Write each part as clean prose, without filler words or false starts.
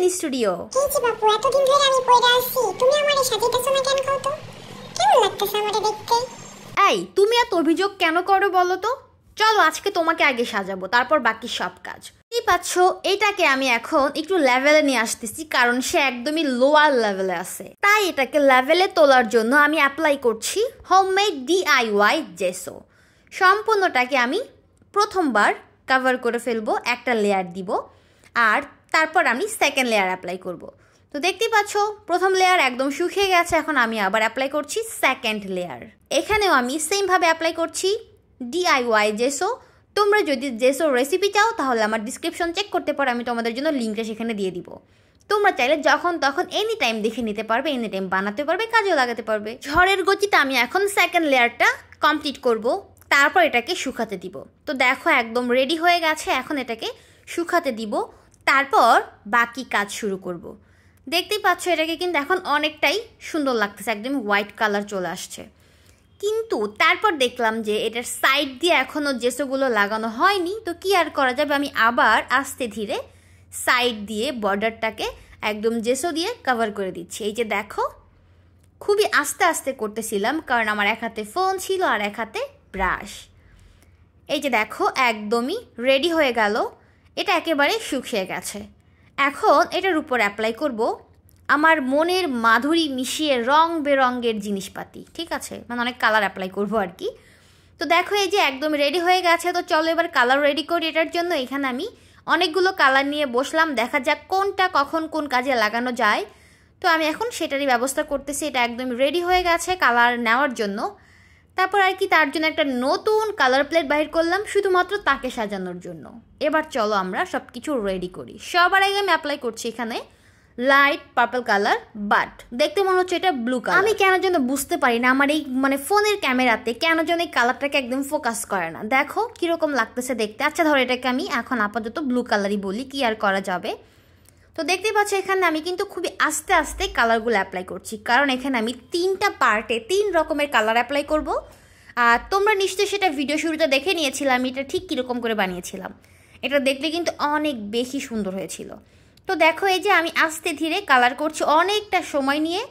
Mini studio. এই যে বাপু, এতদিন ধরে আমি পয়রা আছি, তুমি আমারে সাজাইতেছো না কেন কও তো? কেমন লাগতেছে আমারে দেখতে? এই তুমি এত অভিযোগ কেন করো বলো তো? চলো আজকে তোমাকে আগে সাজাবো, তারপর বাকি সব কাজ। কি পাচ্ছ, এটাকে আমি এখন একটু লেভেলে নিয়ে আসতেছি, কারণ সে একদমই লোয়ার লেভেলে আছে। তাই এটাকে লেভেলে তোলার জন্য আমি অ্যাপ্লাই করছি হোমমেড DIY জেসো। সম্পূর্ণটাকে আমি প্রথমবার কভার করে ফেলবো, একটা লেয়ার দিব, আর তারপর আমি সেকেন্ড লেয়ার অ্যাপ্লাই করব। তো দেখতেই পাচ্ছ প্রথম লেয়ার একদম শুকিয়ে গেছে, এখন আমি আবার অ্যাপ্লাই করছি সেকেন্ড লেয়ার। এখানেও আমি সেমভাবে অ্যাপ্লাই করছি DIY জেসো। তোমরা যদি জেসো রেসিপি চাও তাহলে আমার ডিসক্রিপশন চেক করতে পারো, আমি তোমাদের জন্য লিঙ্কটা সেখানে দিয়ে দিব। তোমরা চাইলে যখন তখন এনি টাইম দেখে নিতে পারবে, এনি টাইম বানাতে পারবে, কাজেও লাগাতে পারবে। ঝড়ের গতিতে আমি এখন সেকেন্ড লেয়ারটা কমপ্লিট করব, তারপর এটাকে শুকাতে দিব। তো দেখো একদম রেডি হয়ে গেছে, এখন এটাকে শুকাতে দিব, তারপর বাকি কাজ শুরু করব। দেখতেই পাচ্ছ এটাকে কিন্তু এখন অনেকটাই সুন্দর লাগতেছে, একদম হোয়াইট কালার চলে আসছে। কিন্তু তারপর দেখলাম যে এটার সাইড দিয়ে এখনও জেসোগুলো লাগানো হয়নি, তো কি আর করা যাবে, আমি আবার আস্তে ধীরে সাইড দিয়ে বর্ডারটাকে একদম জেসো দিয়ে কভার করে দিচ্ছি। এই যে দেখো খুবই আস্তে আস্তে করতেছিলাম, কারণ আমার এক হাতে ফোন ছিল আর এক হাতে ব্রাশ। এই যে দেখো একদমই রেডি হয়ে গেল, এটা একেবারে শুকিয়ে গেছে। এখন এটার উপর অ্যাপ্লাই করব আমার মনের মাধুরী মিশিয়ে রং বেরঙের জিনিসপাতি, ঠিক আছে, মানে অনেক কালার অ্যাপ্লাই করবো আর কি। তো দেখো এই যে একদম রেডি হয়ে গেছে, তো চলো এবার কালার রেডি করি এটার জন্য। এখানে আমি অনেকগুলো কালার নিয়ে বসলাম, দেখা যাক কোনটা কখন কোন কাজে লাগানো যায়। তো আমি এখন সেটারই ব্যবস্থা করতেছি। এটা একদম রেডি হয়ে গেছে কালার নেওয়ার জন্য। তারপর আর কি তার জন্য একটা নতুন কালার প্লেট বাহির করলাম শুধুমাত্র তাকে সাজানোর জন্য। এবার চলো আমরা সব কিছু রেডি করি। সবার আগে আমি অ্যাপ্লাই করছি এখানে লাইট পার্পল কালার, বাট দেখতে মনে হচ্ছে এটা ব্লু কালার। আমি কেন যেন বুঝতে পারি না, আমার এই মানে ফোনের ক্যামেরাতে কেন যেন এই কালারটাকে একদম ফোকাস করে না। দেখো কিরকম লাগতেছে দেখতে। আচ্ছা ধরো এটাকে আমি এখন আপাতত ব্লু কালারই বলি, কি আর করা যাবে। তো দেখতেই পাচ্ছ এখানে আমি কিন্তু খুবই আস্তে আস্তে কালারগুলো অ্যাপ্লাই করছি, কারণ এখানে আমি 3টা পার্টে 3 রকমের কালার অ্যাপ্লাই করব। আর তোমরা নিশ্চয়ই সেটা ভিডিও শুরুতে দেখে নিয়েছিলাম আমি এটা ঠিক কীরকম করে বানিয়েছিলাম। এটা দেখলে কিন্তু অনেক বেশি সুন্দর হয়েছিল। তো দেখো এই যে আমি আস্তে ধীরে কালার করছি, অনেকটা সময় নিয়ে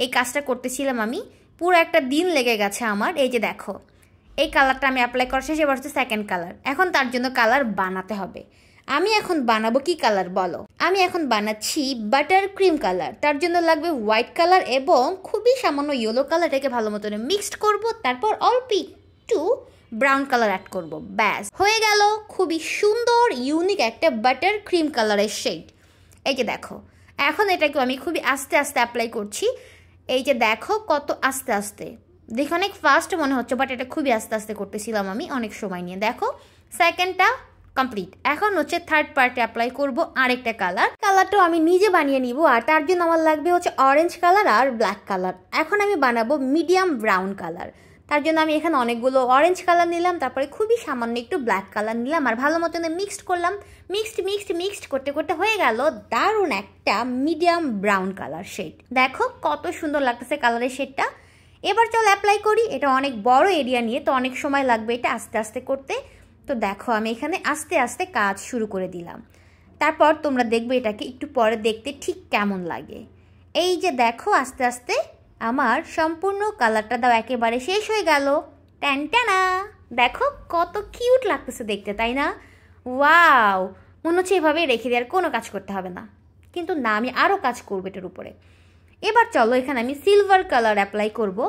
এই কাজটা করতেছিলাম আমি, পুরো একটা দিন লেগে গেছে আমার। এই যে দেখো এই কালারটা আমি অ্যাপ্লাই করা শেষ, এবার হচ্ছে সেকেন্ড কালার। এখন তার জন্য কালার বানাতে হবে। আমি এখন বানাবো কি কালার বলো? আমি এখন বানাচ্ছি বাটার ক্রিম কালার। তার জন্য লাগবে হোয়াইট কালার এবং খুবই সামান্য ইয়েলো কালার। এটাকে ভালো মতো মিক্সড করব, তারপর অল্প একটু ব্রাউন কালার অ্যাড করব, ব্যাস হয়ে গেল খুবই সুন্দর ইউনিক একটা বাটার ক্রিম কালারের শেড। এই যে দেখো এখন এটাকে আমি খুবই আস্তে আস্তে অ্যাপ্লাই করছি। এই যে দেখো কত আস্তে আস্তে, দেখো অনেক ফাস্ট মনে হচ্ছে, বাট এটা খুবই আস্তে আস্তে করতেছিলাম আমি অনেক সময় নিয়ে। দেখো সেকেন্ডটা কমপ্লিট, এখন হচ্ছে থার্ড পার্টে অ্যাপ্লাই করব আরেকটা কালার। কালারটাও আমি নিজে বানিয়ে নিব, আর তার জন্য আমার লাগবে হচ্ছে অরেঞ্জ কালার আর ব্ল্যাক কালার। এখন আমি বানাবো মিডিয়াম ব্রাউন কালার। তার জন্য আমি এখানে অনেকগুলো অরেঞ্জ কালার নিলাম, তারপরে খুবই সামান্য একটু ব্ল্যাক কালার নিলাম, আর ভালো মতন মিক্সড করলাম। মিক্সড করতে করতে হয়ে গেল দারুণ একটা মিডিয়াম ব্রাউন কালার শেড। দেখো কত সুন্দর লাগতেছে কালারের শেডটা। এবার চল অ্যাপ্লাই করি। এটা অনেক বড় এরিয়া নিয়ে, তো অনেক সময় লাগবে এটা আস্তে আস্তে করতে। তো দেখো আমি এখানে আস্তে আস্তে কাজ শুরু করে দিলাম, তারপর তোমরা দেখবে এটাকে একটু পরে দেখতে ঠিক কেমন লাগে। এই যে দেখো আস্তে আস্তে আমার সম্পূর্ণ কালারটা দাও একেবারে শেষ হয়ে গেল। ট্যানটানা, দেখো কত কিউট লাগতেছে দেখতে, তাই না? ওয়াও, মনে হচ্ছে এভাবেই রেখে দিয়ে আর কোনো কাজ করতে হবে না। কিন্তু না, আমি আরও কাজ করবো এটার উপরে। এবার চলো এখানে আমি সিলভার কালার অ্যাপ্লাই করব।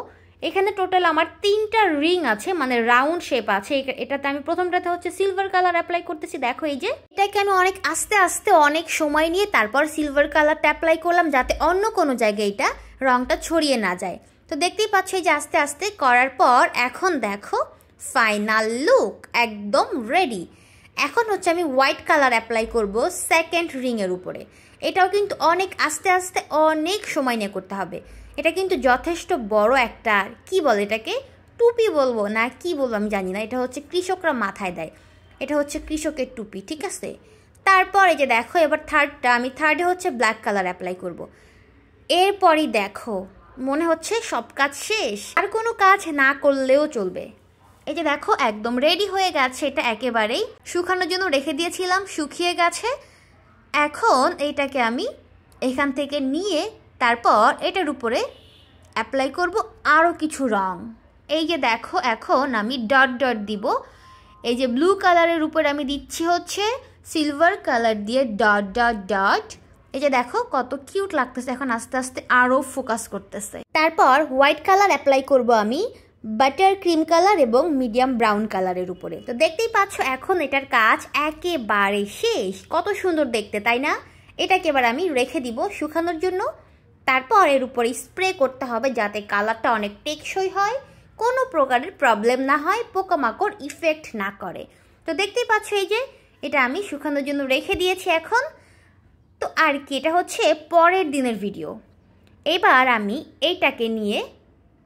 এখানে টোটাল আমার 3টা রিং আছে, মানে রাউন্ড শেপ আছে। এটাতে আমি প্রথমটাতে হচ্ছে সিলভার কালার অ্যাপ্লাই করতেছি। দেখো এই যে এটাকে আমি অনেক আস্তে আস্তে অনেক সময় নিয়ে তারপর সিলভার কালারটা অ্যাপ্লাই করলাম, যাতে অন্য কোনো জায়গায় এটা রংটা ছড়িয়ে না যায়। তো দেখতেই পাচ্ছ এই যে আস্তে আস্তে করার পর এখন দেখো ফাইনাল লুক একদম রেডি। এখন হচ্ছে আমি হোয়াইট কালার অ্যাপ্লাই করব সেকেন্ড রিংয়ের উপরে। এটাও কিন্তু অনেক আস্তে আস্তে অনেক সময় নিয়ে করতে হবে। এটা কিন্তু যথেষ্ট বড় একটা, কি বলে এটাকে, টুপি বলবো না কি বলবো আমি জানি না, এটা হচ্ছে কৃষকরা মাথায় দেয়, এটা হচ্ছে কৃষকের টুপি, ঠিক আছে। তারপর এই যে দেখো এবার আমি থার্ডে হচ্ছে ব্ল্যাক কালার অ্যাপ্লাই করব। এরপরই দেখো মনে হচ্ছে সব কাজ শেষ, আর কোনো কাজ না করলেও চলবে। এই যে দেখো একদম রেডি হয়ে গেছে, এটা একেবারেই শুকানোর জন্য রেখে দিয়েছিলাম, শুকিয়ে গেছে। এখন এইটাকে আমি এখান থেকে নিয়ে তারপর এটার উপরে অ্যাপ্লাই করব আরও কিছু রং। এই যে দেখো এখন আমি ডট ডট দিব। এই যে ব্লু কালারের উপরে আমি দিচ্ছি হচ্ছে সিলভার কালার দিয়ে ডট ডট ডট। এই যে দেখো কত কিউট লাগতেছে, এখন আস্তে আস্তে আরও ফোকাস করতেছে। তারপর হোয়াইট কালার অ্যাপ্লাই করব আমি বাটার ক্রিম কালার এবং মিডিয়াম ব্রাউন কালারের উপরে। তো দেখতেই পাচ্ছ এখন এটার কাজ একেবারে শেষ। কত সুন্দর দেখতে, তাই না? এটাকে এবার আমি রেখে দিব শুকানোর জন্য। তারপর এর উপরে স্প্রে করতে হবে যাতে কালারটা অনেক টেকসই হয়, কোনো প্রকারের প্রবলেম না হয়, পোকামাকড় ইফেক্ট না করে। তো দেখতেই পাচ্ছ এই যে এটা আমি শুকানোর জন্য রেখে দিয়েছি এখন। তো আর কি, এটা হচ্ছে পরের দিনের ভিডিও। এবার আমি এইটাকে নিয়ে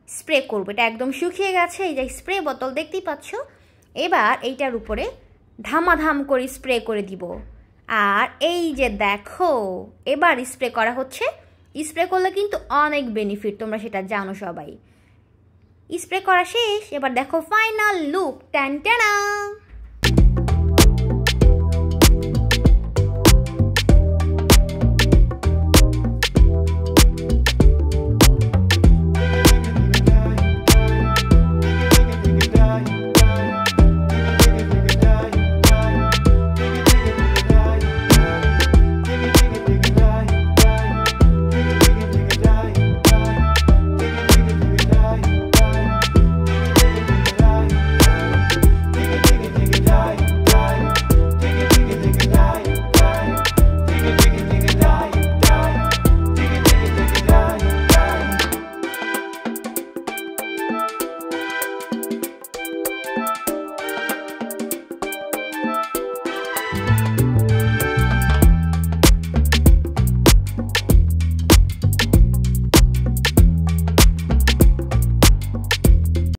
স্প্রে করব। এটা একদম শুকিয়ে গেছে, এই যে স্প্রে বোতল দেখতেই পাচ্ছ। এবার এইটার উপরে ধামাধাম করে স্প্রে করে দিব। আর এই যে দেখো এবার স্প্রে করা হচ্ছে। স্প্রে করলে কিন্তু অনেক বেনিফিট, তোমরা সেটা জানো সবাই। স্প্রে করা শেষ, এবার দেখো ফাইনাল লুক। টান টানা।